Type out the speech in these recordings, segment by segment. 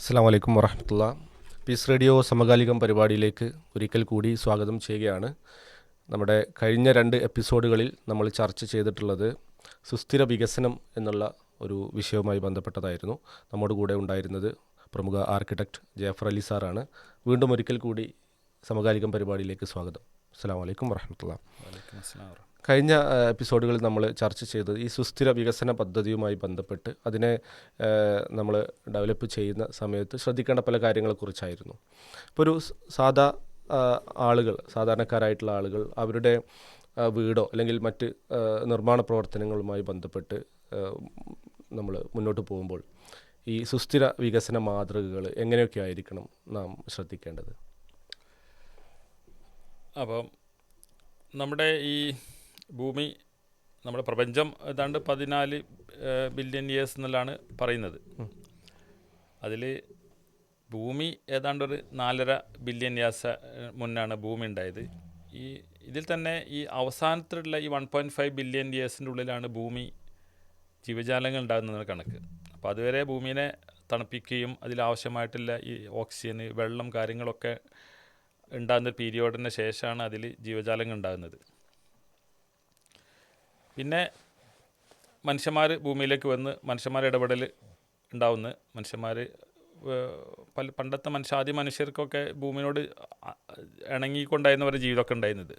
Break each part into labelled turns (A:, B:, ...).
A: അസ്സലാമു അലൈക്കും വറഹ്മത്തുള്ളാ. Piece radio സമകാലികം പരിപാടിയിലേക്ക് ഒരിക്കൽ കൂടി സ്വാഗതം ചെയ്യുകയാണ്. നമ്മുടെ കഴിഞ്ഞ 2 എപ്പിസോഡുകളിൽ നമ്മൾ ചർച്ച ചെയ്തിട്ടുള്ളത് സുസ്ഥിര വികസനം എന്നുള്ള ഒരു വിഷയവുമായി ബന്ധപ്പെട്ടതായിരുന്നു. നമ്മുടെ കൂടെ ഉണ്ടായിരുന്നത് പ്രമുഖ ആർക്കിടെക്റ്റ് ജാഫർ അലി സാറാണ്. വീണ്ടും ഒരിക്കൽ കൂടി സമകാലികം പരിപാടിയിലേക്ക് സ്വാഗതം. അസ്സലാമു അലൈക്കും വറഹ്മത്തുള്ളാ. കഴിഞ്ഞ എപ്പിസോഡുകളിൽ നമ്മൾ ചർച്ച ചെയ്തത് ഈ സുസ്ഥിര വികസന പദ്ധതിയുമായി ബന്ധപ്പെട്ട് അതിനെ നമ്മൾ ഡെവലപ്പ് ചെയ്യുന്ന സമയത്ത് ശ്രദ്ധിക്കേണ്ട പല കാര്യങ്ങളെക്കുറിച്ചായിരുന്നു. ഇപ്പോൾ ഒരു സാധാരണക്കാരായിട്ടുള്ള ആളുകൾ അവരുടെ വീടോ അല്ലെങ്കിൽ മറ്റ് നിർമ്മാണ പ്രവർത്തനങ്ങളുമായി ബന്ധപ്പെട്ട് നമ്മൾ മുന്നോട്ട് പോകുമ്പോൾ ഈ സുസ്ഥിര വികസന മാതൃകകൾ എങ്ങനെയൊക്കെ ആയിരിക്കണം നാം ശ്രദ്ധിക്കേണ്ടത്?
B: അപ്പം നമ്മുടെ ഈ ഭൂമി, നമ്മുടെ പ്രപഞ്ചം ഏതാണ്ട് 14 ബില്യൺ ഇയേഴ്സ് എന്നുള്ളതാണ് പറയുന്നത്. അതിൽ ഭൂമി ഏതാണ്ട് ഒരു 4.5 ബില്യൺ ഇയേഴ്സ് മുന്നാണ് ഭൂമി ഉണ്ടായത്. ഇതിൽ തന്നെ ഈ അവസാനത്തിലുള്ള ഈ 1.5 ബില്യൺ ഇയേഴ്സിൻ്റെ ഉള്ളിലാണ് ഭൂമി ജീവജാലങ്ങൾ ഉണ്ടാകുന്നതെന്ന് കണക്ക്. അപ്പോൾ അതുവരെ ഭൂമിയെ തണുപ്പിക്കുകയും അതിലാവശ്യമായിട്ടുള്ള ഈ ഓക്സിജൻ, വെള്ളം, കാര്യങ്ങളൊക്കെ ഉണ്ടാകുന്ന പീരിയോഡിന് ശേഷമാണ് അതിൽ ജീവജാലങ്ങൾ ഉണ്ടാകുന്നത്. പിന്നെ മനുഷ്യന്മാർ ഭൂമിയിലേക്ക് വന്ന് മനുഷ്യന്മാരുടെ ഇടപെടൽ ഉണ്ടാവുന്നു. മനുഷ്യന്മാർ പണ്ടത്തെ ആദ്യ മനുഷ്യർക്കൊക്കെ ഭൂമിയോട് ഇണങ്ങിക്കൊണ്ടായിരുന്നവരുടെ ജീവിതമൊക്കെ ഉണ്ടായിരുന്നത്.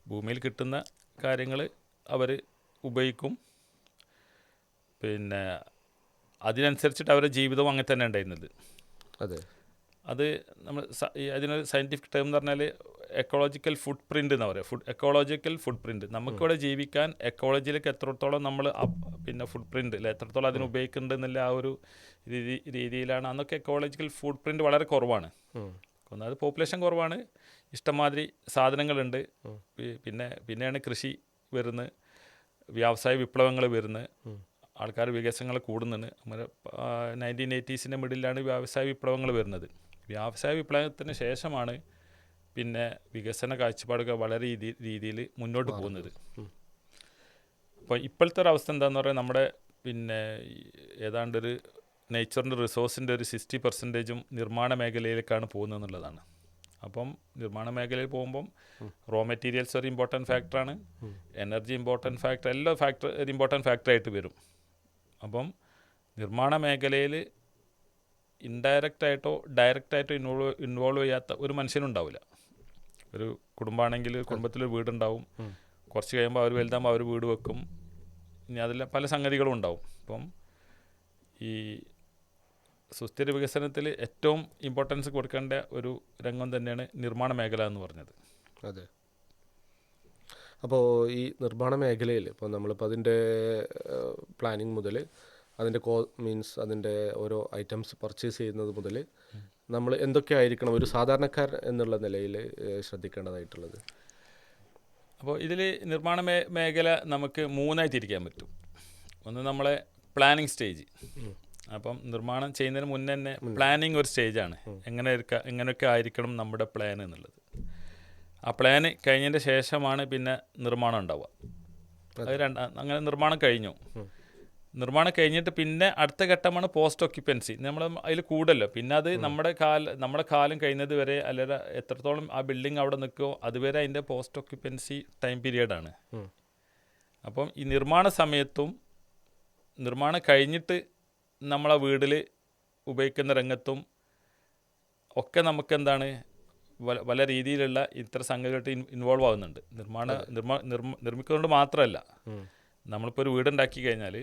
B: ഭൂമിയിൽ കിട്ടുന്ന കാര്യങ്ങൾ അവർ ഉപയോഗിക്കും, പിന്നെ അതിനനുസരിച്ചിട്ട് അവരുടെ ജീവിതവും അങ്ങനെ തന്നെ ഉണ്ടായിരുന്നത്. അത് നമ്മൾ അതിനൊരു സയൻറ്റിഫിക് ടേം എന്ന് പറഞ്ഞാൽ എക്കോളജിക്കൽ ഫുട് പ്രിൻ്റ് എന്ന് പറയുക. എക്കോളജിക്കൽ ഫുട് പ്രിൻ്റ്, നമുക്കിവിടെ ജീവിക്കാൻ എക്കോളജിയിലേക്ക് എത്രത്തോളം നമ്മൾ പിന്നെ ഫുട് പ്രിൻ്റ് അല്ലെ എത്രത്തോളം അതിന് ഉപയോഗിക്കുന്നുണ്ട് എന്നുള്ള ആ ഒരു രീതിയിലാണ്. അന്നൊക്കെ എക്കോളജിക്കൽ ഫുട് പ്രിൻ്റ് വളരെ കുറവാണ്. ഒന്നാമത് പോപ്പുലേഷൻ കുറവാണ്, ഇഷ്ടംമാതിരി സാധനങ്ങളുണ്ട്. പിന്നെയാണ് കൃഷി വരുന്നത്, വ്യാവസായ വിപ്ലവങ്ങൾ വരുന്നത്, ആൾക്കാർ വികസനങ്ങൾ കൂടുന്നുണ്ട്. നമ്മുടെ 1980s മിഡിലാണ് വ്യാവസായ വിപ്ലവങ്ങൾ വരുന്നത്. വ്യാവസായ വിപ്ലവത്തിന് ശേഷമാണ് പിന്നെ വികസന കാഴ്ചപ്പാടുകൾ വളരെ രീതിയിൽ മുന്നോട്ട് പോകുന്നത്. അപ്പോൾ ഇപ്പോഴത്തെ ഒരു അവസ്ഥ എന്താണെന്ന് പറയുക, നമ്മുടെ പിന്നെ ഏതാണ്ടൊരു നേച്ചറിൻ്റെ റിസോഴ്സിൻ്റെ ഒരു 60% നിർമ്മാണ മേഖലയിലേക്കാണ് പോകുന്നത് എന്നുള്ളതാണ്. അപ്പം നിർമ്മാണ മേഖലയിൽ പോകുമ്പം റോ മെറ്റീരിയൽസ് ഒരു ഇമ്പോർട്ടൻറ്റ് ഫാക്ടറാണ്, എനർജി ഇമ്പോർട്ടൻറ്റ് ഫാക്ടർ, എല്ലാ ഒരു ഇമ്പോർട്ടൻറ്റ് ഫാക്ടറായിട്ട് വരും. അപ്പം നിർമ്മാണ മേഖലയിൽ ഇൻഡയറക്റ്റായിട്ടോ ഡയറക്റ്റായിട്ടോ ഇൻവോൾവ് ചെയ്യാത്ത ഒരു മനുഷ്യനുണ്ടാവില്ല. ഒരു കുടുംബമാണെങ്കിൽ കുടുംബത്തിലൊരു വീടുണ്ടാവും, കുറച്ച് കഴിയുമ്പോൾ അവർ വലുതാകുമ്പോൾ അവർ വീട് വെക്കും, ഇനി അതിൽ പല സംഗതികളും ഉണ്ടാവും. അപ്പം ഈ സുസ്ഥിര വികസനത്തിൽ ഏറ്റവും ഇമ്പോർട്ടൻസ് കൊടുക്കേണ്ട ഒരു രംഗം തന്നെയാണ് നിർമ്മാണ മേഖല എന്ന് പറഞ്ഞത്.
A: അതെ. അപ്പോൾ ഈ നിർമ്മാണ മേഖലയിൽ ഇപ്പോൾ നമ്മളിപ്പോൾ അതിൻ്റെ പ്ലാനിങ് മുതൽ അതിൻ്റെ അതിൻ്റെ ഓരോ ഐറ്റംസ് പർച്ചേസ് ചെയ്യുന്നത് മുതൽ നമ്മൾ എന്തൊക്കെ ആയിരിക്കണം ഒരു സാധാരണക്കാരൻ എന്നുള്ള നിലയിൽ ശ്രദ്ധിക്കേണ്ടതായിട്ടുള്ളത്?
B: അപ്പോൾ ഇതിൽ നിർമ്മാണ മേഖല നമുക്ക് 3ആയി തിരിക്കാൻ പറ്റും. ഒന്ന് നമ്മളെ പ്ലാനിങ് സ്റ്റേജ്. അപ്പം നിർമ്മാണം ചെയ്യുന്നതിന് മുന്നേ തന്നെ പ്ലാനിങ് ഒരു സ്റ്റേജാണ്. എങ്ങനെയൊക്കെ ആയിരിക്കണം നമ്മുടെ പ്ലാൻ എന്നുള്ളത്. ആ പ്ലാന് കഴിഞ്ഞതിൻ്റെ ശേഷമാണ് പിന്നെ നിർമ്മാണം ഉണ്ടാവുക. അത് അങ്ങനെ നിർമ്മാണം കഴിഞ്ഞു. നിർമ്മാണം കഴിഞ്ഞിട്ട് പിന്നെ അടുത്ത ഘട്ടമാണ് പോസ്റ്റ് ഓക്യുപ്പൻസി. നമ്മൾ അതിൽ കൂടല്ലോ, പിന്നെ അത് നമ്മുടെ കാലം കഴിയുന്നത് വരെ അല്ലെങ്കിൽ എത്രത്തോളം ആ ബിൽഡിംഗ് അവിടെ നിൽക്കുമോ അതുവരെ അതിൻ്റെ പോസ്റ്റ് ഓക്യുപ്പൻസി ടൈം പീരിയഡാണ്. അപ്പം ഈ നിർമ്മാണ സമയത്തും നിർമ്മാണം കഴിഞ്ഞിട്ട് നമ്മളെ വീട്ടിൽ ഉപയോഗിക്കുന്ന രംഗത്തും ഒക്കെ നമുക്ക് എന്താണ് പല രീതിയിലുള്ള ഇത്ര സംഗതികളായിട്ട് ഇൻവോൾവ് ആകുന്നുണ്ട്. നിർമ്മിക്കുന്നതുകൊണ്ട് മാത്രമല്ല, നമ്മളിപ്പോൾ ഒരു വീടുണ്ടാക്കി കഴിഞ്ഞാൽ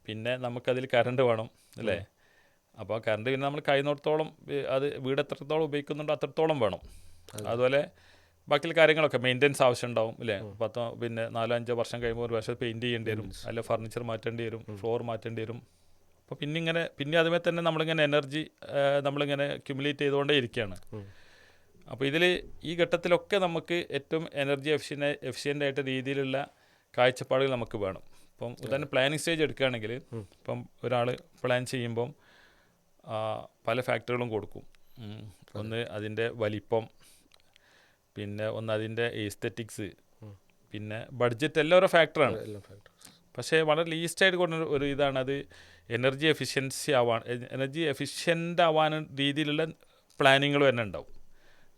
B: പിന്നെ നമുക്കതിൽ കറണ്ട് വേണം അല്ലേ? അപ്പോൾ ആ കറണ്ട് പിന്നെ നമ്മൾ കഴിയുന്നിടത്തോളം അത് വീട് എത്രത്തോളം ഉപയോഗിക്കുന്നുണ്ടോ അത്രത്തോളം വേണം. അതുപോലെ ബാക്കിയുള്ള കാര്യങ്ങളൊക്കെ മെയിൻ്റെനൻസ് ആവശ്യം ഉണ്ടാവും അല്ലേ? 4-5 വർഷം കഴിയുമ്പോൾ ഒരു വർഷം പെയിൻറ്റ് ചെയ്യേണ്ടി വരും, അല്ല ഫർണിച്ചർ മാറ്റേണ്ടി വരും, ഫ്ലോർ മാറ്റേണ്ടി വരും. അപ്പോൾ പിന്നെ അതുമേ തന്നെ നമ്മളിങ്ങനെ എനർജി നമ്മളിങ്ങനെ ക്യുമുലേറ്റ് ചെയ്തുകൊണ്ടേ ഇരിക്കുകയാണ്. അപ്പോൾ ഈ ഘട്ടത്തിലൊക്കെ നമുക്ക് ഏറ്റവും എനർജി എഫിഷ്യൻ്റ് ആയിട്ട് രീതിയിലുള്ള കാഴ്ചപ്പാടുകൾ നമുക്ക് വേണം. ഇപ്പം ഉദാഹരണം പ്ലാനിങ് സ്റ്റേജ് എടുക്കുകയാണെങ്കിൽ ഇപ്പം ഒരാൾ പ്ലാൻ ചെയ്യുമ്പം പല ഫാക്ടറുകളും കൊടുക്കും. ഒന്ന് അതിൻ്റെ വലിപ്പം, പിന്നെ ഒന്ന് അതിൻ്റെ എസ്തെറ്റിക്സ്, പിന്നെ ബഡ്ജറ്റ്, എല്ലാം ഓരോ ഫാക്ടറാണ്. പക്ഷേ വളരെ ലീസ്റ്റായിട്ട് കൊണ്ട ഒരു ഇതാണ് അത്. എനർജി എനർജി എഫിഷ്യൻ്റ് ആവാൻ രീതിയിലുള്ള പ്ലാനിങ്ങൾ തന്നെ ഉണ്ടാവും.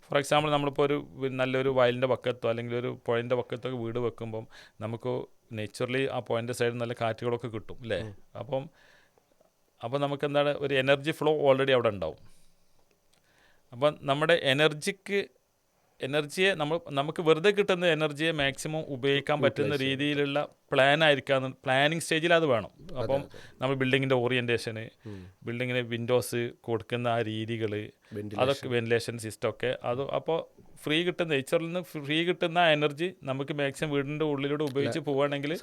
B: ഫോർ എക്സാമ്പിൾ നമ്മളിപ്പോൾ നല്ലൊരു വയലിൻ്റെ പക്കത്തോ അല്ലെങ്കിൽ ഒരു പുഴൻ്റെ പക്കത്തോ വീട് വെക്കുമ്പം നമുക്ക് നേച്ചുറലി ആ പുഴൻ്റെ സൈഡിൽ നല്ല കാറ്റുകളൊക്കെ കിട്ടും അല്ലേ. അപ്പം നമുക്ക് എന്താണ് ഒരു എനർജി ഫ്ലോ ഓൾറെഡി അവിടെ ഉണ്ടാവും. അപ്പം നമ്മുടെ എനർജിയെ നമുക്ക് വെറുതെ കിട്ടുന്ന എനർജിയെ മാക്സിമം ഉപയോഗിക്കാൻ പറ്റുന്ന രീതിയിലുള്ള പ്ലാനിങ് സ്റ്റേജിൽ അത് വേണം. അപ്പം നമ്മൾ ബിൽഡിങ്ങിൻ്റെ ഓറിയൻറ്റേഷന്, ബിൽഡിങ്ങിന് വിൻഡോസ് കൊടുക്കുന്ന ആ രീതികൾ, അതൊക്കെ വെന്റിലേഷൻ സിസ്റ്റം ഒക്കെ അപ്പോൾ നേച്ചറിൽ നിന്ന് ഫ്രീ കിട്ടുന്ന എനർജി നമുക്ക് മാക്സിമം വീടിൻ്റെ ഉള്ളിലൂടെ ഉപയോഗിച്ച് പോവുകയാണെങ്കിൽ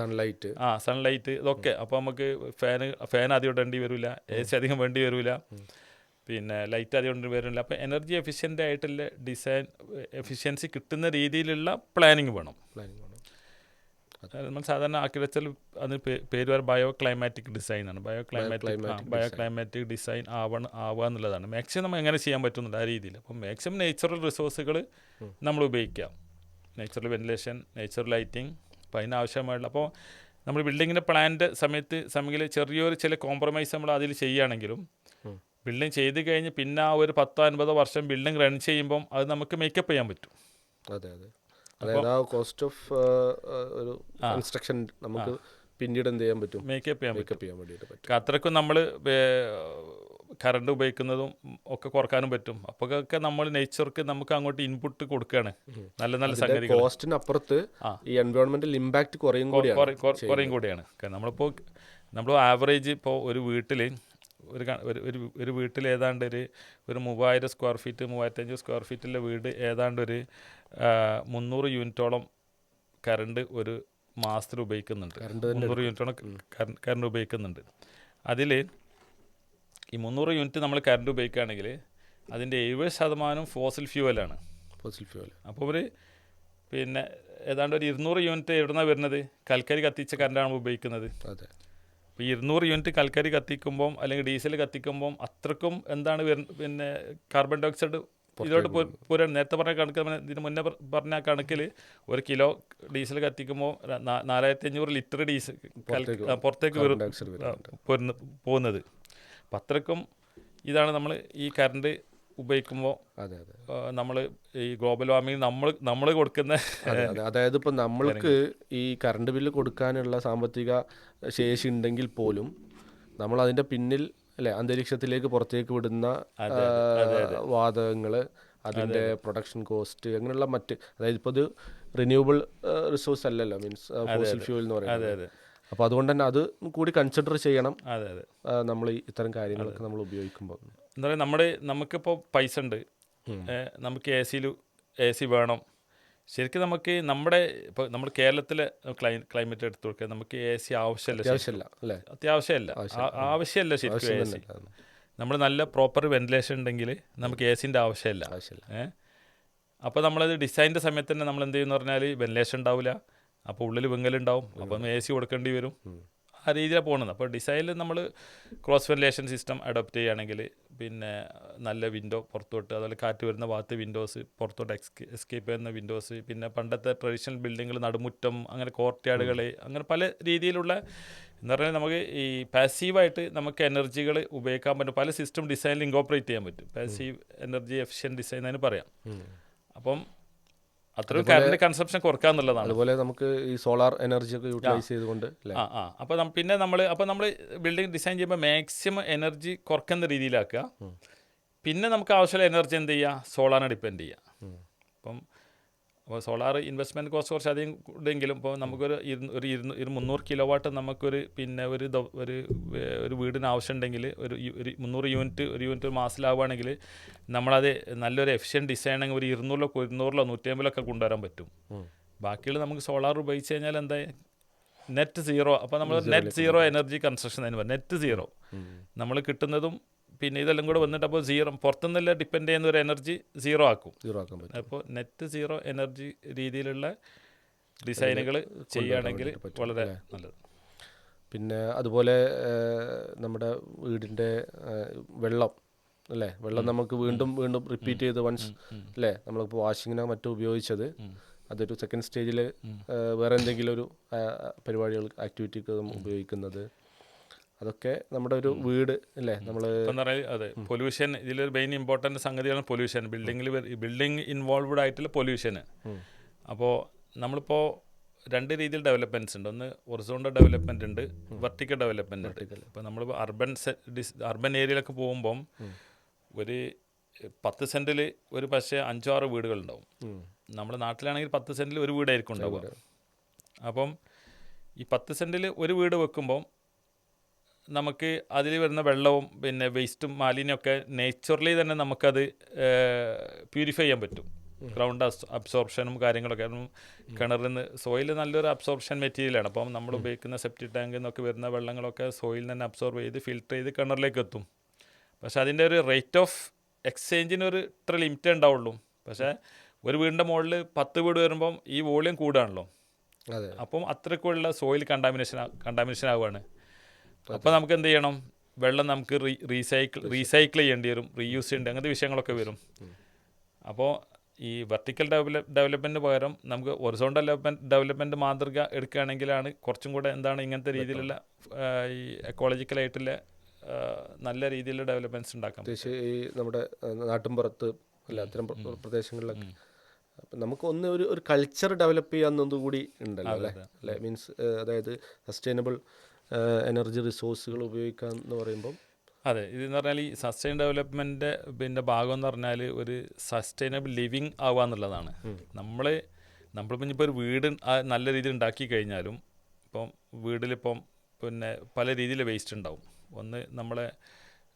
B: സൺലൈറ്റ് ഇതൊക്കെ അപ്പോൾ നമുക്ക് ഫാൻ അധികം ഇടേണ്ടി വരില്ല, AC അധികം വേണ്ടി വരില്ല, പിന്നെ ലൈറ്റ് അധികം വരില്ല. അപ്പോൾ എനർജി എഫിഷ്യൻ്റ് ആയിട്ടുള്ള എഫിഷ്യൻസി കിട്ടുന്ന രീതിയിലുള്ള പ്ലാനിങ് വേണം. നമ്മൾ സാധാരണ ആർക്കിടെക്ചറിൽ അതിന് പേര് ബയോ ക്ലൈമാറ്റിക് ഡിസൈൻ ആണ്. ബയോ ക്ലൈമാറ്റിക് ഡിസൈൻ ആവുക എന്നുള്ളതാണ്. മാക്സിമം എങ്ങനെ ചെയ്യാൻ പറ്റുന്നുണ്ട് ആ രീതിയിൽ. അപ്പോൾ മാക്സിമം നേച്ചുറൽ റിസോഴ്സുകൾ നമ്മൾ ഉപയോഗിക്കാം. നേച്ചുറൽ വെന്റിലേഷൻ, നേച്ചുറൽ ലൈറ്റിംഗ്, അപ്പോൾ അതിനാവശ്യമായിട്ടുള്ള. അപ്പോൾ നമ്മൾ ബിൽഡിങ്ങിൻ്റെ പ്ലാൻ്റെ സമയത്ത് ചില കോംപ്രമൈസ് നമ്മൾ അതിൽ ചെയ്യുകയാണെങ്കിലും ബിൽഡിംഗ് ചെയ്ത് കഴിഞ്ഞ് പിന്നെ ആ ഒരു 10-50 വർഷം ബിൽഡിംഗ് റൺ ചെയ്യുമ്പം അത് നമുക്ക് മേക്കപ്പ് ചെയ്യാൻ പറ്റും.
A: അതായത് ആ കോസ്റ്റ് ഓഫ് ഒരു കൺസ്ട്രക്ഷൻ നമുക്ക് പിന്നീട് എന്ത് ചെയ്യാൻ പറ്റും, മേക്കപ്പ് ചെയ്യാൻ വേണ്ടിയിട്ട് പറ്റും.
B: അത്രയ്ക്കും നമ്മൾ കറണ്ട് ഉപയോഗിക്കുന്നതും ഒക്കെ കുറക്കാനും പറ്റും. അപ്പോഴൊക്കെ നമ്മൾ നേച്ചർക്ക് നമുക്ക് അങ്ങോട്ട് ഇൻപുട്ട് കൊടുക്കുകയാണ്. നല്ല സംഗതികൾ
A: കോസ്റ്റിനപ്പുറത്ത് ഈ എൻവയോൺമെന്റൽ ഇമ്പാക്ട് കുറയും
B: കൂടിയാണ്. നമ്മൾ ആവറേജ് ഇപ്പോൾ ഒരു വീട്ടിൽ ഏതാണ്ട് ഒരു 3000 സ്ക്വയർ ഫീറ്റ് 3500 സ്ക്വയർ ഫീറ്റിലെ വീട് ഏതാണ്ട് ഒരു 300 യൂണിറ്റോളം കറണ്ട് ഒരു മാസത്തിൽ ഉപയോഗിക്കുന്നുണ്ട്. 300 യൂണിറ്റോളം കറണ്ട് ഉപയോഗിക്കുന്നുണ്ട്. അതിൽ ഈ 300 യൂണിറ്റ് നമ്മൾ കറണ്ട് ഉപയോഗിക്കുകയാണെങ്കിൽ അതിൻ്റെ 70% ഫോസിൽ ഫ്യൂവലാണ്. അപ്പോൾ പിന്നെ ഏതാണ്ട് ഒരു 200 യൂണിറ്റ് എവിടുന്നാണ് വരുന്നത്? കൽക്കരി കത്തിച്ച കറണ്ടാണ് ഉപയോഗിക്കുന്നത്. അപ്പോൾ 200 യൂണിറ്റ് കൽക്കരി കത്തിക്കുമ്പം അല്ലെങ്കിൽ ഡീസൽ കത്തിക്കുമ്പം അത്രക്കും എന്താണ് പിന്നെ കാർബൺ ഡൈ ഓക്സൈഡ് ഇതിലോട്ട് പോരാണ്. നേരത്തെ പറഞ്ഞ കണക്ക്, ഇതിന് മുന്നേ പറഞ്ഞ കണക്കിൽ 1 കിലോ ഡീസൽ കത്തിക്കുമ്പോൾ 4500 ലിറ്റർ ഡീസൽ പുറത്തേക്ക് പോകുന്നത്. അപ്പം അത്രക്കും ഇതാണ് നമ്മൾ ഈ കറണ്ട് ഉപയോഗിക്കുമ്പോൾ നമ്മൾ ഈ ഗ്ലോബൽ വാർമിംഗ് നമ്മൾ കൊടുക്കുന്ന
A: അതായത് ഇപ്പം നമ്മൾക്ക് ഈ കറണ്ട് ബില്ല് കൊടുക്കാനുള്ള സാമ്പത്തിക ശേഷി ഉണ്ടെങ്കിൽ പോലും നമ്മൾ അതിൻ്റെ പിന്നിൽ അല്ലെ അന്തരീക്ഷത്തിലേക്ക് പുറത്തേക്ക് വിടുന്ന വാതകങ്ങൾ, അതിൻ്റെ പ്രൊഡക്ഷൻ കോസ്റ്റ്, അങ്ങനെയുള്ള അതായത് ഇപ്പോൾ ഇത് റിന്യൂവബിൾ റിസോഴ്സ് അല്ലല്ലോ, മീൻസ് ഫോസിൽ ഫ്യൂവൽ എന്ന് പറയുന്നത്. അപ്പോൾ അതുകൊണ്ട് തന്നെ അത് കൂടി കൺസിഡർ ചെയ്യണം നമ്മൾ ഇത്തരം കാര്യങ്ങളൊക്കെ നമ്മൾ ഉപയോഗിക്കുമ്പോൾ.
B: എന്താ പറയുക, നമുക്കിപ്പോൾ പൈസ ഉണ്ട്, നമുക്ക് AC വേണം. ശരിക്കും നമുക്ക് ഇപ്പോൾ നമ്മൾ കേരളത്തിലെ ക്ലൈമറ്റ് എടുത്തു കൊടുക്കുക, നമുക്ക് AC ആവശ്യമല്ല ശരിക്കും AC. നമ്മൾ നല്ല പ്രോപ്പർ വെന്റിലേഷൻ ഉണ്ടെങ്കിൽ നമുക്ക് AC-ൻ്റെ ആവശ്യമില്ല. അപ്പോൾ നമ്മളത് ഡിസൈൻ്റെ സമയത്ത് തന്നെ നമ്മൾ എന്ത് ചെയ്യുമെന്ന് പറഞ്ഞാൽ വെന്റിലേഷൻ ഉണ്ടാവില്ല, അപ്പോൾ ഉള്ളിൽ വിങ്ങലുണ്ടാവും, അപ്പം AC കൊടുക്കേണ്ടി വരും. ആ രീതിയിലാണ് പോകുന്നത്. അപ്പോൾ ഡിസൈനിൽ നമ്മൾ ക്രോസ് വെന്റിലേഷൻ സിസ്റ്റം അഡോപ്റ്റ് ചെയ്യുകയാണെങ്കിൽ പിന്നെ നല്ല വിൻഡോ പുറത്തോട്ട്, അതുപോലെ കാറ്റ് വരുന്ന ഭാഗത്ത് വിൻഡോസ്, പുറത്തോട്ട് എസ്കേപ്പ് ചെയ്യുന്ന വിൻഡോസ്, പിന്നെ പണ്ടത്തെ ട്രഡീഷണൽ ബിൽഡിങ്ങുകൾ, നടുമുറ്റം, അങ്ങനെ കോർട്ട്യാർഡുകൾ, അങ്ങനെ പല രീതിയിലുള്ള എന്ന് പറഞ്ഞാൽ നമുക്ക് ഈ പാസീവായിട്ട് നമുക്ക് എനർജികൾ ഉപയോഗിക്കാൻ പറ്റും. പല സിസ്റ്റം ഡിസൈനിൽ ഇൻകോപ്പറേറ്റ് ചെയ്യാൻ പറ്റും. പാസീവ് എനർജി എഫിഷ്യൻറ്റ് ഡിസൈൻ എന്ന് പറയാം. അപ്പം അത്രയും കറണ്ട് കൺസപ്ഷൻ കുറക്കാന്നുള്ളതാണ്.
A: അതുപോലെ നമുക്ക് ഈ സോളാർ എനർജി ഒക്കെ യൂട്ടിലൈസ് ചെയ്തുകൊണ്ട്
B: അപ്പോൾ പിന്നെ നമ്മൾ ബിൽഡിംഗ് ഡിസൈൻ ചെയ്യുമ്പോൾ മാക്സിമം എനർജി കുറക്കുന്ന രീതിയിലാക്കുക. പിന്നെ നമുക്ക് ആവശ്യമുള്ള എനർജി എന്ത് ചെയ്യുക, സോളാറിനെ ഡിപ്പെൻഡ് ചെയ്യുക. അപ്പോൾ സോളാർ ഇൻവെസ്റ്റ്മെൻറ്റ് കോസ്റ്റ് കുറച്ച് അധികം ഉണ്ടെങ്കിലും ഇപ്പോൾ നമുക്കൊരു 300 കിലോ വാട്ട് നമുക്കൊരു പിന്നെ ഒരു വീടിന് ആവശ്യമുണ്ടെങ്കിൽ ഒരു 300 യൂണിറ്റ് ഒരു യൂണിറ്റ് മാസത്തിലാവുകയാണെങ്കിൽ നമ്മളത് നല്ലൊരു എഫിഷ്യൻറ്റ് ഡിസൈൻ ആണെങ്കിൽ ഒരു 200 150 കൊണ്ടുവരാൻ പറ്റും. ബാക്കിയുള്ള നമുക്ക് സോളാർ ഉപയോഗിച്ച് കഴിഞ്ഞാൽ എന്താ നെറ്റ് സീറോ. അപ്പോൾ നമ്മൾ നെറ്റ് സീറോ എനർജി കൺസ്ട്രക്ഷൻ എന്ന് പറയും. നെറ്റ് സീറോ നമ്മൾ കിട്ടുന്നതും പിന്നെ ഇതെല്ലാം കൂടെ വന്നിട്ട് അപ്പോൾ പുറത്തുനിന്നെല്ലാം ഡിപ്പെൻഡ് ചെയ്യുന്ന ഒരു എനർജി സീറോ ആക്കും. അപ്പോൾ നെറ്റ് സീറോ എനർജി രീതിയിലുള്ള ഡിസൈനുകൾ ചെയ്യുകയാണെങ്കിൽ വളരെ നല്ലത്.
A: പിന്നെ അതുപോലെ നമ്മുടെ വീടിൻ്റെ വെള്ളം നമുക്ക് വീണ്ടും റിപ്പീറ്റ് ചെയ്ത് വൺസ് അല്ലേ, നമ്മളിപ്പോൾ വാഷിങ്ങിനോ മറ്റോ ഉപയോഗിച്ചത് അതൊരു സെക്കൻഡ് സ്റ്റേജിൽ വേറെ എന്തെങ്കിലും ഒരു പരിപാടികൾ ആക്ടിവിറ്റിക്ക് ഉപയോഗിക്കുന്നത്. അതൊക്കെ നമ്മുടെ ഒരു വീട് അല്ലേ നമ്മൾ
B: ഇപ്പം എന്ന് പറഞ്ഞാൽ അതെ പൊല്യൂഷൻ ഇതിലൊരു മെയിൻ ഇമ്പോർട്ടൻ്റ് സംഗതിയാണ് പൊല്യൂഷൻ. ബിൽഡിംഗ് ഇൻവോൾവ്ഡ് ആയിട്ടുള്ള പൊല്യൂഷന്. അപ്പോൾ നമ്മളിപ്പോൾ രണ്ട് രീതിയിൽ ഡെവലപ്മെൻറ്റ്സ് ഉണ്ട്. ഒന്ന് ഹൊറിസോണ്ടൽ ഡെവലപ്മെൻറ്റ് ഉണ്ട്, വെർട്ടിക്കൽ ഡെവലപ്മെൻറ്റ് ഉണ്ട്. ഇപ്പോൾ നമ്മൾ അർബൻ ഏരിയയിലൊക്കെ പോകുമ്പം ഒരു 10 സെൻറ്റിൽ ഒരു പക്ഷേ 5-6 വീടുകളുണ്ടാവും. നമ്മുടെ നാട്ടിലാണെങ്കിൽ 10 സെൻറ്റിൽ ഒരു വീടായിരിക്കും ഉണ്ടാവുക. അപ്പം ഈ 10 സെൻറ്റിൽ ഒരു വീട് വെക്കുമ്പം നമുക്ക് അതിൽ വരുന്ന വെള്ളവും പിന്നെ വേസ്റ്റും മാലിന്യമൊക്കെ നേച്ചുറലി തന്നെ നമുക്കത് പ്യൂരിഫൈ ചെയ്യാൻ പറ്റും. ഗ്രൗണ്ട് അബ്സോർപ്ഷനും കാര്യങ്ങളൊക്കെ. കിണറിൽ നിന്ന് സോയിൽ നല്ലൊരു അബ്സോർപ്ഷൻ മെറ്റീരിയലാണ്. അപ്പം നമ്മൾ ഉപയോഗിക്കുന്ന സെപ്റ്റിക് ടാങ്കിൽ നിന്നൊക്കെ വരുന്ന വെള്ളങ്ങളൊക്കെ സോയിൽ തന്നെ അബ്സോർബ് ചെയ്ത് ഫിൽറ്റർ ചെയ്ത് കിണറിലേക്ക് എത്തും. പക്ഷേ അതിൻ്റെ ഒരു റേറ്റ് ഓഫ് എക്സ്ചേഞ്ചിനൊരു ഇത്ര ലിമിറ്റേ ഉണ്ടാവുള്ളൂ. പക്ഷേ ഒരു വീടിൻ്റെ മുകളിൽ 10 വീട് വരുമ്പം ഈ വോളിയം കൂടുകയാണല്ലോ. അപ്പം അത്രയ്ക്കുള്ള സോയിൽ കണ്ടാമിനേഷൻ ആവുകയാണ്. അപ്പോൾ നമുക്ക് എന്ത് ചെയ്യണം? വെള്ളം നമുക്ക് റീസൈക്കിൾ ചെയ്യേണ്ടി വരും, റീയൂസ് ചെയ്യേണ്ടി, അങ്ങനത്തെ വിഷയങ്ങളൊക്കെ വരും. അപ്പോൾ ഈ വെർട്ടിക്കൽ ഡെവലപ്മെൻറ്റ് പകരം നമുക്ക് ഹൊറിസോണ്ടൽ ഡെവലപ്മെൻറ്റ് മാതൃക എടുക്കുകയാണെങ്കിലാണ് കുറച്ചും കൂടെ എന്താണ് ഇങ്ങനത്തെ രീതിയിലുള്ള ഈ എക്കോളജിക്കലായിട്ടുള്ള നല്ല രീതിയിലുള്ള ഡെവലപ്മെൻറ്റ്സ് ഉണ്ടാക്കാം.
A: ഈ നമ്മുടെ നാട്ടിൻപുറത്ത് അല്ല അത്തരം പ്രദേശങ്ങളിലൊക്കെ നമുക്ക് ഒരു കൾച്ചർ ഡെവലപ്പ് ചെയ്യാന്നൊന്നുകൂടി ഉണ്ടല്ലോ അല്ലേ? മീൻസ് അതായത് സസ്റ്റൈനബിൾ എനർജി റിസോഴ്സുകൾ ഉപയോഗിക്കുക എന്ന് പറയുമ്പം
B: അതെ. ഇതെന്ന് പറഞ്ഞാൽ ഈ സസ്റ്റൈൻ ഡെവലപ്മെൻറ്റിൻ്റെ പിന്നെ ഭാഗം എന്ന് പറഞ്ഞാൽ ഒരു സസ്റ്റൈനബിൾ ലിവിങ് ആവുക എന്നുള്ളതാണ്. നമ്മളിപ്പോൾ ഇനിയിപ്പോൾ ഒരു വീട് നല്ല രീതിയിൽ ഉണ്ടാക്കി കഴിഞ്ഞാലും ഇപ്പം വീട്ടിലിപ്പം പിന്നെ പല രീതിയിൽ വേസ്റ്റ് ഉണ്ടാവും. ഒന്ന് നമ്മളെ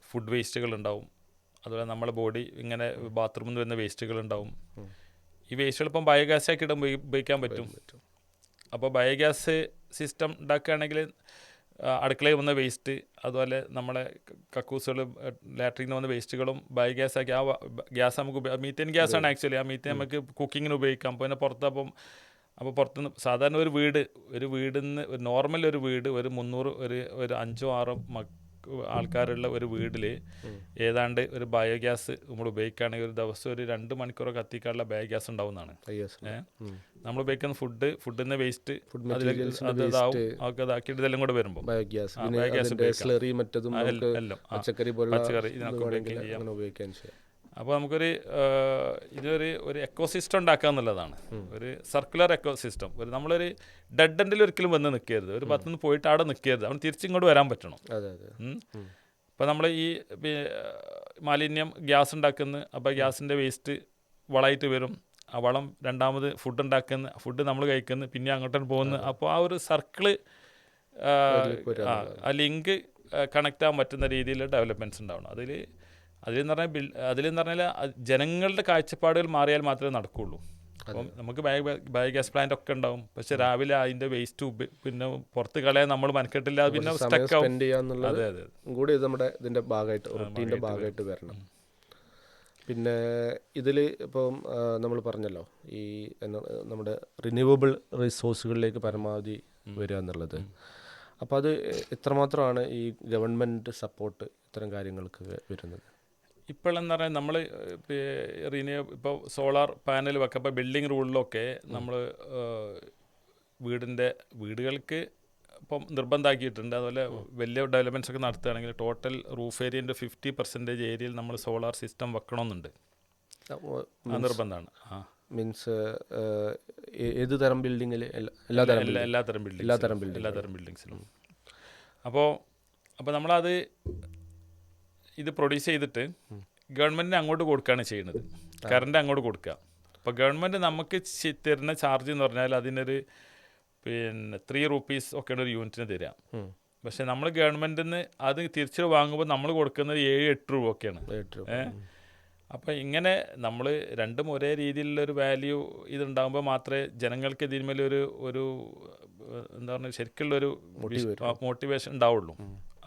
B: ഫുഡ് വേസ്റ്റുകളുണ്ടാവും, അതുപോലെ നമ്മളെ ബോഡി ഇങ്ങനെ ബാത്റൂമിൽ നിന്ന് വരുന്ന വേസ്റ്റുകളുണ്ടാവും. ഈ വേസ്റ്റുകൾ ഇപ്പം ബയോഗ്യാസ് ആക്കിയിട്ട് ഉപയോഗിക്കാൻ പറ്റും. അപ്പോൾ ബയോഗ്യാസ് സിസ്റ്റം ഉണ്ടാക്കുകയാണെങ്കിൽ അടുക്കളയിൽ വന്ന വേസ്റ്റ്, അതുപോലെ നമ്മളെ കക്കൂസുകൾ ലാട്രിയിൽ നിന്ന് വന്ന വേസ്റ്റുകളും ബയോഗ്യാസ് ആക്കി ആ ഗ്യാസ് നമുക്ക് മീത്തേൻ ഗ്യാസാണ് ആക്ച്വലി. ആ മീത്തേൻ നമുക്ക് കുക്കിങ്ങിന് ഉപയോഗിക്കാം. പിന്നെ അപ്പോൾ പുറത്തുനിന്ന് സാധാരണ ഒരു വീടിൽ നിന്ന് ഒരു നോർമൽ ഒരു വീട് ഒരു 300 ഒരു 5-6 ആൾക്കാരുള്ള ഒരു വീട്ടിൽ ഏതാണ്ട് ഒരു ബയോഗ്യാസ് നമ്മൾ ഉപയോഗിക്കുകയാണെങ്കിൽ ഒരു ദിവസം ഒരു 2 മണിക്കൂർ കത്തിക്കാനുള്ള ബയോഗ്യാസ് ഉണ്ടാവുന്നതാണ്. നമ്മൾ ഉപയോഗിക്കുന്ന ഫുഡിൽ നിന്ന് വേസ്റ്റ് ഇതാക്കിയിട്ട് ഇതെല്ലാം കൂടെ വരുമ്പോൾ ബയോഗ്യാസ് പച്ചക്കറി ഇതിനൊക്കെ ഉപയോഗിക്കാൻ. അപ്പോൾ നമുക്കൊരു ഇതൊരു എക്കോസിസ്റ്റം ഉണ്ടാക്കുക എന്നുള്ളതാണ്. ഒരു സർക്കുലർ എക്കോസിസ്റ്റം. നമ്മളൊരു ഡെഡ് എൻഡിൽ ഒരിക്കലും വന്ന് നിൽക്കരുത്. ഒരു 10 പോയിട്ട് അവിടെ നിൽക്കരുത്. അവൻ തിരിച്ചിങ്ങോട്ട് വരാൻ പറ്റണം. അപ്പോൾ നമ്മൾ ഈ മാലിന്യം ഗ്യാസ് ഉണ്ടാക്കുന്നു. അപ്പോൾ ഗ്യാസിൻ്റെ വേസ്റ്റ് വളമായിട്ട് വരും. ആ വളം രണ്ടാമത് ഫുഡ് ഉണ്ടാക്കുന്നു, ഫുഡ് നമ്മൾ കഴിക്കുന്നു, പിന്നെ അങ്ങോട്ടും പോകുന്നു. അപ്പോൾ ആ ഒരു സർക്കിള് ആ ലിങ്ക് കണക്റ്റ് ആകാൻ പറ്റുന്ന രീതിയിൽ ഡെവലപ്മെൻറ്റ്സ് ഉണ്ടാവണം. അതിലെന്ന് പറഞ്ഞാൽ ജനങ്ങളുടെ കാഴ്ചപ്പാടുകൾ മാറിയാൽ മാത്രമേ നടക്കുകയുള്ളൂ. അപ്പം നമുക്ക് ബയോഗ്യാസ് പ്ലാന്റ് ഒക്കെ ഉണ്ടാവും, പക്ഷെ രാവിലെ അതിൻ്റെ വേസ്റ്റ് പിന്നെ പുറത്ത് കളയാൻ നമ്മൾ മനക്കെട്ടില്ല, പിന്നെ സ്റ്റക്ക് ആവും.
A: അതെ അതെ കൂടി ഇത് നമ്മുടെ ഇതിൻ്റെ ഭാഗമായിട്ട് റൂട്ടീൻ്റെ ഭാഗമായിട്ട് വരണം. പിന്നെ ഇതിൽ ഇപ്പം നമ്മൾ പറഞ്ഞല്ലോ ഈ നമ്മുടെ റിന്യൂവബിൾ റിസോഴ്സുകളിലേക്ക് പരമാവധി വരിക എന്നുള്ളത്. അപ്പോൾ അത് എത്രമാത്രമാണ് ഈ ഗവൺമെൻറ് സപ്പോർട്ട് ഇത്തരം കാര്യങ്ങൾക്ക് വരുന്നത്?
B: ഇപ്പോഴെന്ന് പറഞ്ഞാൽ നമ്മൾ ഇപ്പോൾ സോളാർ പാനൽ വെക്കുക. ഇപ്പോൾ ബിൽഡിംഗ് റൂളിലൊക്കെ നമ്മൾ വീടുകൾക്ക് ഇപ്പം നിർബന്ധമാക്കിയിട്ടുണ്ട്. അതുപോലെ വലിയ ഡെവലപ്മെൻറ്റ്സ് ഒക്കെ നടത്തുകയാണെങ്കിൽ ടോട്ടൽ റൂഫ് ഏരിയൻ്റെ 50% ഏരിയയിൽ നമ്മൾ സോളാർ സിസ്റ്റം വെക്കണമെന്നുണ്ട്. നിർബന്ധമാണ്.
A: മീൻസ് ഏത് തരം ബിൽഡിങ്ങിൽ? എല്ലാതരം
B: ബിൽഡിങ്സിലും. അപ്പോൾ നമ്മളത് ഇത് പ്രൊഡ്യൂസ് ചെയ്തിട്ട് ഗവൺമെൻറ്റിന് അങ്ങോട്ട് കൊടുക്കുകയാണ് ചെയ്യുന്നത്. കറണ്ട് അങ്ങോട്ട് കൊടുക്കുക. അപ്പോൾ ഗവൺമെൻറ് നമുക്ക് തരുന്ന ചാർജ് എന്ന് പറഞ്ഞാൽ അതിനൊരു 3 rupees ഒക്കെയാണ് ഒരു യൂണിറ്റിന് തരിക. പക്ഷെ നമ്മൾ ഗവൺമെൻറ്റിൽ നിന്ന് അത് തിരിച്ച് വാങ്ങുമ്പോൾ നമ്മൾ കൊടുക്കുന്നത് 7-8 രൂപ ഒക്കെയാണ്. അപ്പോൾ ഇങ്ങനെ നമ്മൾ രണ്ടും ഒരേ രീതിയിലുള്ളൊരു വാല്യൂ ഇതുണ്ടാകുമ്പോൾ മാത്രമേ ജനങ്ങൾക്ക് ഇതിന്മേലൊരു എന്താ പറയുക ശരിക്കുള്ളൊരു മോട്ടിവേഷൻ ഉണ്ടാവുള്ളൂ.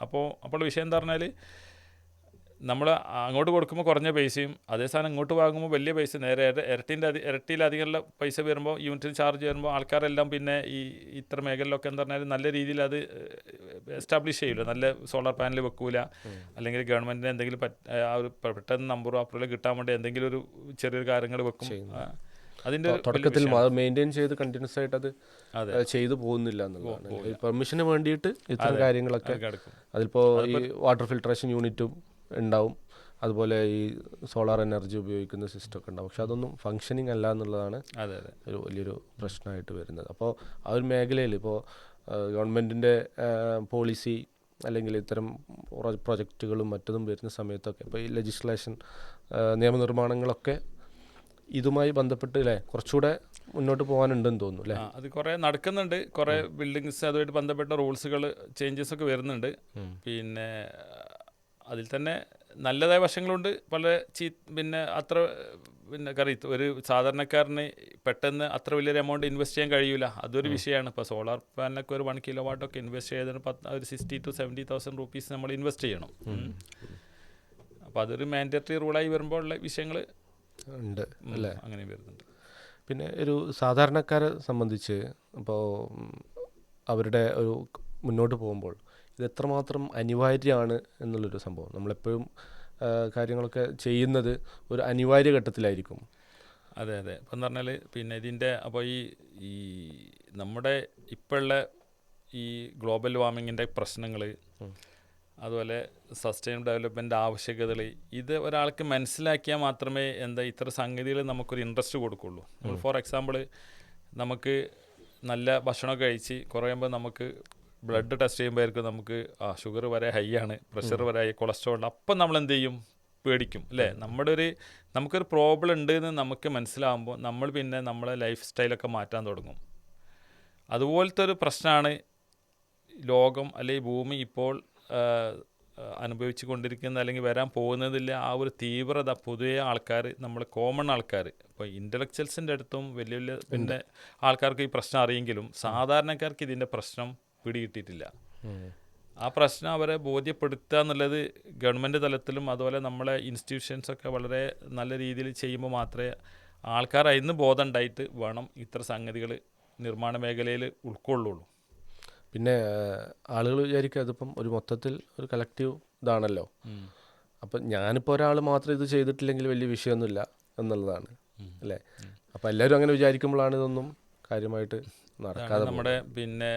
B: അപ്പോൾ വിഷയം എന്താ പറഞ്ഞാൽ നമ്മൾ അങ്ങോട്ട് കൊടുക്കുമ്പോൾ കുറഞ്ഞ പൈസയും അതേ സാധനം ഇങ്ങോട്ട് വാങ്ങുമ്പോൾ വലിയ പൈസ നേരെ ഇരട്ടിയിലധികമുള്ള പൈസ വരുമ്പോൾ യൂണിറ്റിന് ചാർജ് വരുമ്പോൾ ആൾക്കാരെല്ലാം പിന്നെ ഇത്ര മേഖലയിലൊക്കെ എന്താ പറഞ്ഞാൽ നല്ല രീതിയിൽ അത് എസ്റ്റാബ്ലിഷ് ചെയ്യില്ല. നല്ല സോളാർ പാനൽ വെക്കൂല, അല്ലെങ്കിൽ ഗവൺമെൻറ്റിന് എന്തെങ്കിലും ആ ഒരു പെട്ടെന്ന് നമ്പറോ അപ്രൂവൽ കിട്ടാൻ വേണ്ടി എന്തെങ്കിലും ഒരു ചെറിയൊരു കാര്യങ്ങൾ വെക്കും. അതിൻ്റെ ഒരു
A: തുടക്കത്തിൽ മെയിൻറ്റെയിൻ ചെയ്ത് കണ്ടിന്യൂസ് ആയിട്ട് അത് ചെയ്തു പോകുന്നില്ല എന്നുള്ളതാണ്. പെർമിഷന് വേണ്ടിയിട്ട് ഇത്തരം കാര്യങ്ങളൊക്കെ അതിലിപ്പോൾ ഈ വാട്ടർ ഫിൽട്രേഷൻ യൂണിറ്റും ഉണ്ടാവും, അതുപോലെ ഈ സോളാർ എനർജി ഉപയോഗിക്കുന്ന സിസ്റ്റം ഒക്കെ ഉണ്ടാവും. പക്ഷെ അതൊന്നും ഫങ്ഷനിങ് അല്ല എന്നുള്ളതാണ് ഒരു വലിയൊരു പ്രശ്നമായിട്ട് വരുന്നത്. അപ്പോൾ ആ ഒരു മേഖലയിൽ ഇപ്പോൾ ഗവൺമെൻറ്റിൻ്റെ പോളിസി അല്ലെങ്കിൽ ഇത്തരം പ്രൊജക്റ്റുകളും മറ്റതും വരുന്ന സമയത്തൊക്കെ ഇപ്പോൾ ഈ ലെജിസ്ലേഷൻ നിയമനിർമ്മാണങ്ങളൊക്കെ ഇതുമായി ബന്ധപ്പെട്ട് അല്ലേ കുറച്ചുകൂടെ മുന്നോട്ട് പോകാനുണ്ടെന്ന് തോന്നുന്നു അല്ലേ?
B: അത് കുറേ നടക്കുന്നുണ്ട്. കുറേ ബിൽഡിങ്സ് അതുമായിട്ട് ബന്ധപ്പെട്ട റൂൾസുകൾ ചേഞ്ചസ് ഒക്കെ വരുന്നുണ്ട്. പിന്നെ അതിൽ തന്നെ നല്ലതായ വശങ്ങളുണ്ട്, വളരെ പിന്നെ അത്ര ഒരു സാധാരണക്കാരന് പെട്ടെന്ന് അത്ര വലിയൊരു എമൗണ്ട് ഇൻവെസ്റ്റ് ചെയ്യാൻ കഴിയില്ല. അതൊരു വിഷയമാണ്. ഇപ്പോൾ സോളാർ പാനലൊക്കെ ഒരു 1 kilowatt ഒക്കെ ഇൻവെസ്റ്റ് ചെയ്തതിന് ഒരു 60,000 to 70,000 rupees നമ്മൾ ഇൻവെസ്റ്റ് ചെയ്യണം. അപ്പോൾ അതൊരു മാൻഡേറ്ററി റൂളായി വരുമ്പോൾ ഉള്ള വിഷയങ്ങൾ
A: ഉണ്ട് അല്ലേ?
B: അങ്ങനെ വരുന്നുണ്ട്.
A: പിന്നെ ഒരു സാധാരണക്കാരെ സംബന്ധിച്ച് ഇപ്പോൾ അവരുടെ ഒരു മുന്നോട്ട് പോകുമ്പോൾ ഇത് എത്രമാത്രം അനിവാര്യമാണ് എന്നുള്ളൊരു സംഭവം നമ്മളെപ്പോഴും കാര്യങ്ങളൊക്കെ ചെയ്യുന്നത് ഒരു അനിവാര്യ ഘട്ടത്തിലായിരിക്കും.
B: അതെ. ഇപ്പം എന്ന് പറഞ്ഞാൽ പിന്നെ ഇതിൻ്റെ അപ്പോൾ ഈ നമ്മുടെ ഇപ്പോഴുള്ള ഈ ഗ്ലോബൽ വാർമിങ്ങിൻ്റെ പ്രശ്നങ്ങൾ, അതുപോലെ സസ്റ്റൈനബിൾ ഡെവലപ്മെൻ്റ് ആവശ്യകതകൾ, ഇത് ഒരാൾക്ക് മനസ്സിലാക്കിയാൽ മാത്രമേ ഇത്തരം സംഗതികൾ നമുക്കൊരു ഇൻട്രസ്റ്റ് കൊടുക്കുള്ളൂ. ഫോർ എക്സാമ്പിൾ, നമുക്ക് നല്ല ഭക്ഷണമൊക്കെ കഴിച്ച് കുറയുമ്പോൾ നമുക്ക് ബ്ലഡ് ടെസ്റ്റ് ചെയ്യുമ്പോഴായിരിക്കും നമുക്ക് ഷുഗർ വരെ ഹൈ ആണ്, പ്രഷർ വരെ ഹൈ, കൊളസ്ട്രോൾ ഉണ്ട്. അപ്പം നമ്മൾ എന്ത് ചെയ്യും? പേടിക്കും അല്ലേ? നമുക്കൊരു പ്രോബ്ലം ഉണ്ട് എന്ന് നമുക്ക് മനസ്സിലാകുമ്പോൾ നമ്മൾ പിന്നെ നമ്മളെ ലൈഫ് സ്റ്റൈലൊക്കെ മാറ്റാൻ തുടങ്ങും. അതുപോലത്തെ ഒരു പ്രശ്നമാണ് ലോകം അല്ലെങ്കിൽ ഭൂമി ഇപ്പോൾ അനുഭവിച്ചു കൊണ്ടിരിക്കുന്ന അല്ലെങ്കിൽ വരാൻ പോകുന്നതില്ല. ആ ഒരു തീവ്രത പൊതുവെ ആൾക്കാർ, നമ്മൾ കോമൺ ആൾക്കാർ, ഇപ്പോൾ ഇൻ്റലക്ച്വൽസിൻ്റെ അടുത്തും വലിയ വലിയ പിന്നെ ആൾക്കാർക്ക് ഈ പ്രശ്നം അറിയെങ്കിലും സാധാരണക്കാർക്ക് ഇതിൻ്റെ പ്രശ്നം പിടികിട്ടിയിട്ടില്ല. ആ പ്രശ്നം അവരെ ബോധ്യപ്പെടുത്തുക എന്നുള്ളത് ഗവൺമെൻറ് തലത്തിലും അതുപോലെ നമ്മളെ ഇൻസ്റ്റിറ്റ്യൂഷൻസൊക്കെ വളരെ നല്ല രീതിയിൽ ചെയ്യുമ്പോൾ മാത്രമേ ആൾക്കാർ അതിന് ബോധം ഉണ്ടായിട്ട് വേണം ഇത്ര സംഗതികൾ നിർമ്മാണ മേഖലയിൽ ഉൾക്കൊള്ളുള്ളൂ.
A: പിന്നെ ആളുകൾ വിചാരിക്കുക അതിപ്പം ഒരു മൊത്തത്തിൽ ഒരു കളക്റ്റീവ് ഇതാണല്ലോ, അപ്പം ഞാനിപ്പോൾ ഒരാൾ മാത്രം ഇത് ചെയ്തിട്ടില്ലെങ്കിൽ വലിയ വിഷയമൊന്നുമില്ല എന്നുള്ളതാണ് അല്ലേ? അപ്പം എല്ലാവരും അങ്ങനെ വിചാരിക്കുമ്പോഴാണ് ഇതൊന്നും കാര്യമായിട്ട് നടക്കാതെ.
B: നമ്മുടെ പിന്നെ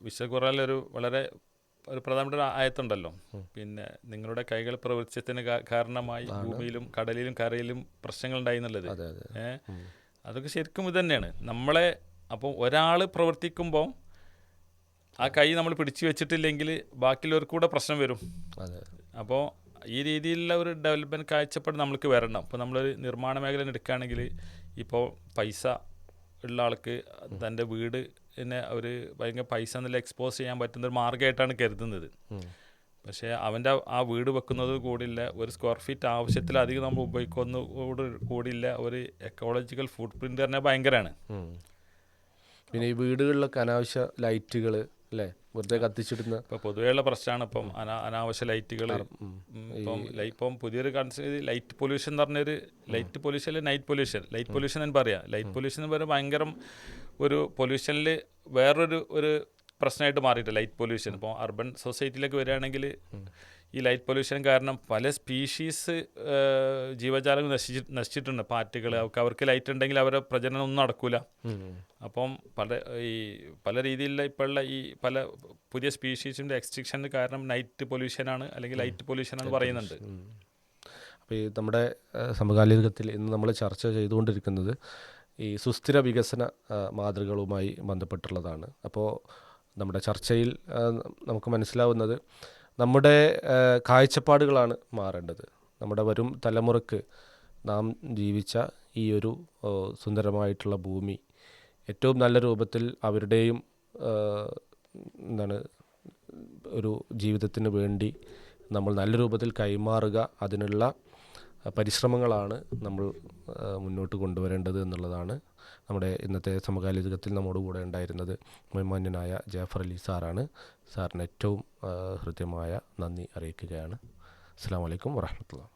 B: വിശുദ്ധ ഖുർആനിലൊരു വളരെ ഒരു പ്രധാനപ്പെട്ട ആയത്തുണ്ടല്ലോ, പിന്നെ നിങ്ങളുടെ കൈകൾ പ്രവർത്തിച്ചതിന് കാരണമായി ഭൂമിയിലും കടലിലും കരയിലും പ്രശ്നങ്ങൾ ഉണ്ടായി എന്നുള്ളത്. അതൊക്കെ ശരിക്കും ഇത് തന്നെയാണ് നമ്മളെ. അപ്പോൾ ഒരാൾ പ്രവർത്തിക്കുമ്പോൾ ആ കൈ നമ്മൾ പിടിച്ചു വെച്ചിട്ടില്ലെങ്കിൽ ബാക്കിയുള്ളവർക്ക് കൂടെ പ്രശ്നം വരും. അപ്പോൾ ഈ രീതിയിലുള്ള ഒരു ഡെവലപ്മെൻറ്റ് കാഴ്ചപ്പാട് നമ്മൾക്ക് വരണം. ഇപ്പോൾ നമ്മളൊരു നിർമ്മാണ മേഖല എടുക്കുകയാണെങ്കിൽ ഇപ്പോൾ പൈസ ഉള്ള ആൾക്ക് തൻ്റെ വീട് ഒരു ഭയങ്കര പൈസ എന്നുള്ള എക്സ്പോസ് ചെയ്യാൻ പറ്റുന്ന ഒരു മാർഗ്ഗമായിട്ടാണ് കരുതുന്നത്. പക്ഷേ അവൻ്റെ ആ വീട് വെക്കുന്നത് കൂടില്ല, ഒരു സ്ക്വയർ ഫീറ്റ് ആവശ്യത്തിലധികം നമ്മൾ ഉപയോഗിക്കുന്നതോട് കൂടില്ല, ഒരു എക്കോളജിക്കൽ ഫുട് പ്രിൻ്റ് തന്നെ ഭയങ്കരമാണ്.
A: പിന്നെ ഈ വീടുകളിലൊക്കെ അനാവശ്യ ലൈറ്റുകൾ അല്ലേ വെറുതെ കത്തിച്ചിടുന്ന
B: ഇപ്പോൾ പൊതുവെയുള്ള പ്രശ്നമാണ്. ഇപ്പം അനാവശ്യ ലൈറ്റുകൾ ഇപ്പം പുതിയൊരു കൺസെപ്റ്റ് ലൈറ്റ് പൊല്യൂഷൻ എന്ന് പറഞ്ഞൊരു ലൈറ്റ് പൊല്യൂഷൻ അല്ലെ ലൈറ്റ് പൊല്യൂഷൻ എന്ന് പറയാം. ലൈറ്റ് പൊല്യൂഷൻ എന്ന് പറയുമ്പോൾ ഭയങ്കര ഒരു പൊല്യൂഷനിൽ വേറൊരു പ്രശ്നമായിട്ട് മാറിയിട്ട് ലൈറ്റ് പൊല്യൂഷൻ. ഇപ്പോൾ അർബൻ സൊസൈറ്റിയിലേക്ക് വരികയാണെങ്കിൽ ഈ ലൈറ്റ് പൊല്യൂഷൻ കാരണം പല സ്പീഷീസ് ജീവജാലങ്ങൾ നശിച്ചിട്ടുണ്ട്. പാറ്റുകൾ, അവർക്ക് ലൈറ്റ് ഉണ്ടെങ്കിൽ അവരുടെ പ്രജനനം ഒന്നും നടക്കില്ല. അപ്പം പല രീതിയിലുള്ള ഇപ്പോഴുള്ള ഈ പല പുതിയ സ്പീഷീസിൻ്റെ എക്സ്റ്റിങ്ഷന് കാരണം നൈറ്റ് പൊല്യൂഷനാണ് അല്ലെങ്കിൽ ലൈറ്റ് പൊല്യൂഷനാണ് പറയുന്നുണ്ട്.
A: അപ്പോൾ ഈ നമ്മുടെ സമകാലികത്തിൽ ഇന്ന് നമ്മൾ ചർച്ച ചെയ്തുകൊണ്ടിരിക്കുന്നത് ഈ സുസ്ഥിര വികസന മാതൃകകളുമായി ബന്ധപ്പെട്ടുള്ളതാണ്. അപ്പോൾ നമ്മുടെ ചർച്ചയിൽ നമുക്ക് മനസ്സിലാവുന്നത് നമ്മുടെ കാഴ്ചപ്പാടുകളാണ് മാറേണ്ടത്. നമ്മുടെ വരും തലമുറക്ക് നാം ജീവിച്ച ഈ ഒരു സുന്ദരമായിട്ടുള്ള ഭൂമി ഏറ്റവും നല്ല രൂപത്തിൽ അവരുടെയും ഒരു ജീവിതത്തിന് വേണ്ടി നമ്മൾ നല്ല രൂപത്തിൽ കൈമാറുക, അതിനുള്ള പരിശ്രമങ്ങളാണ് നമ്മൾ മുന്നോട്ട് കൊണ്ടുവരേണ്ടത് എന്നുള്ളതാണ്. നമ്മുടെ ഇന്നത്തെ സമകാലികത്തിൽ നമ്മോട് കൂടെ ഉണ്ടായിരുന്നത് ബഹുമാന്യനായ ജാഫർ അലി സാറാണ്. സാറിന് ഏറ്റവും ഹൃദ്യമായ നന്ദി അറിയിക്കുകയാണ്. അസ്സലാമു അലൈക്കും വറഹ്മത്തുള്ളാഹി.